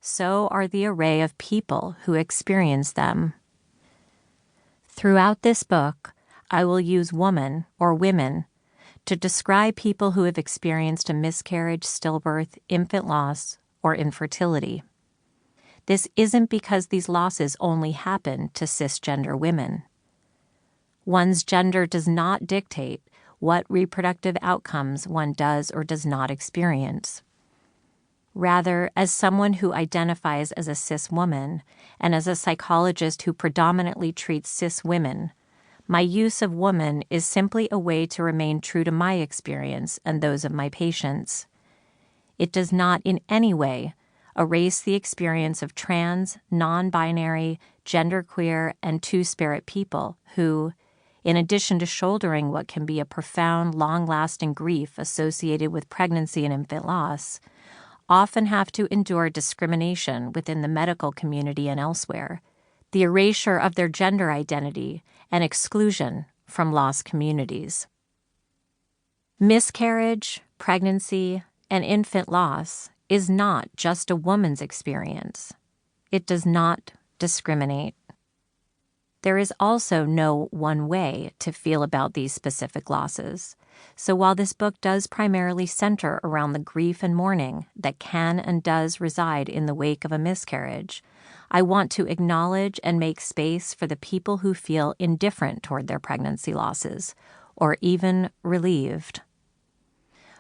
so are the array of people who experience them. Throughout this book, I will use woman or women to describe people who have experienced a miscarriage, stillbirth, infant loss, or infertility. This isn't because these losses only happen to cisgender women. One's gender does not dictate what reproductive outcomes one does or does not experience. Rather, as someone who identifies as a cis woman and as a psychologist who predominantly treats cis women, my use of woman is simply a way to remain true to my experience and those of my patients. It does not in any way erase the experience of trans, non-binary, genderqueer, and two-spirit people who, in addition to shouldering what can be a profound, long-lasting grief associated with pregnancy and infant loss, often have to endure discrimination within the medical community and elsewhere, the erasure of their gender identity, and exclusion from lost communities. Miscarriage, pregnancy, and infant loss is not just a woman's experience. It does not discriminate. There is also no one way to feel about these specific losses. So while this book does primarily center around the grief and mourning that can and does reside in the wake of a miscarriage, I want to acknowledge and make space for the people who feel indifferent toward their pregnancy losses, or even relieved.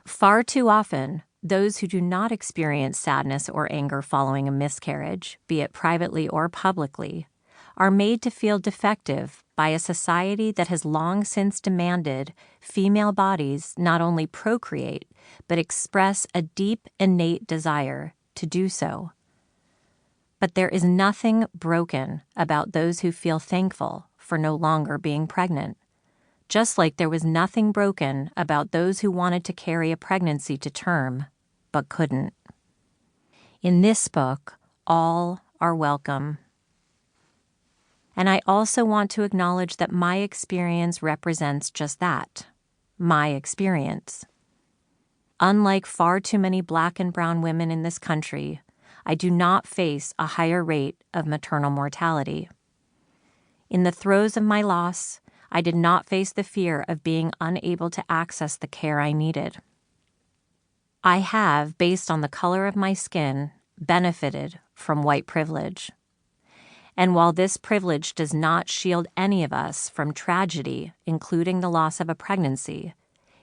Far too often, those who do not experience sadness or anger following a miscarriage, be it privately or publicly, are made to feel defective by a society that has long since demanded female bodies not only procreate, but express a deep innate desire to do so. But there is nothing broken about those who feel thankful for no longer being pregnant, just like there was nothing broken about those who wanted to carry a pregnancy to term, but couldn't. In this book, all are welcome. And I also want to acknowledge that my experience represents just that, my experience. Unlike far too many Black and brown women in this country, I do not face a higher rate of maternal mortality. In the throes of my loss, I did not face the fear of being unable to access the care I needed. I have, based on the color of my skin, benefited from white privilege. And while this privilege does not shield any of us from tragedy, including the loss of a pregnancy,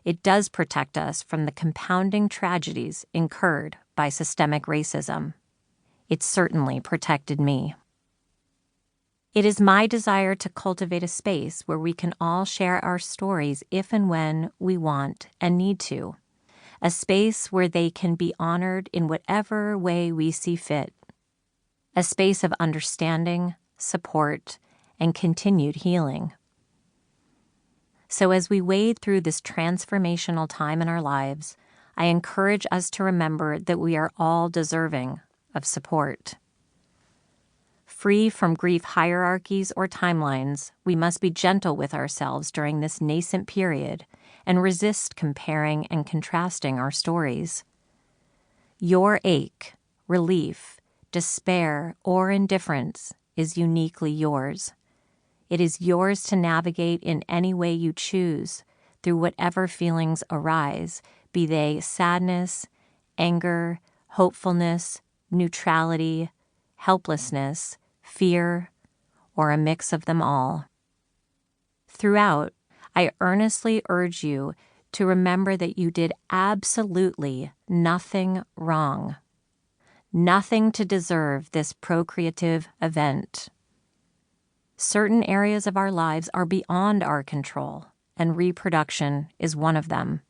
it does protect us from the compounding tragedies incurred by systemic racism. It certainly protected me. It is my desire to cultivate a space where we can all share our stories if and when we want and need to, a space where they can be honored in whatever way we see fit, a space of understanding, support, and continued healing. So as we wade through this transformational time in our lives, I encourage us to remember that we are all deserving of support. Free from grief hierarchies or timelines, we must be gentle with ourselves during this nascent period and resist comparing and contrasting our stories. Your ache, relief, despair, or indifference is uniquely yours. It is yours to navigate in any way you choose through whatever feelings arise, be they sadness, anger, hopefulness, neutrality, helplessness, fear, or a mix of them all. Throughout, I earnestly urge you to remember that you did absolutely nothing wrong. Nothing to deserve this procreative event. Certain areas of our lives are beyond our control, and reproduction is one of them.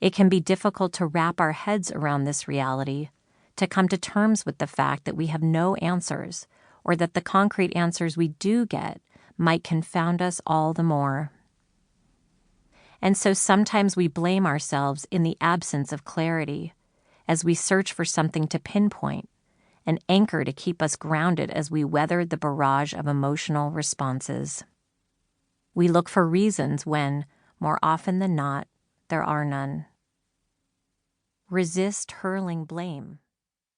It can be difficult to wrap our heads around this reality, to come to terms with the fact that we have no answers, or that the concrete answers we do get might confound us all the more. And so sometimes we blame ourselves in the absence of clarity, as we search for something to pinpoint, an anchor to keep us grounded as we weather the barrage of emotional responses. We look for reasons when, more often than not, there are none. Resist hurling blame.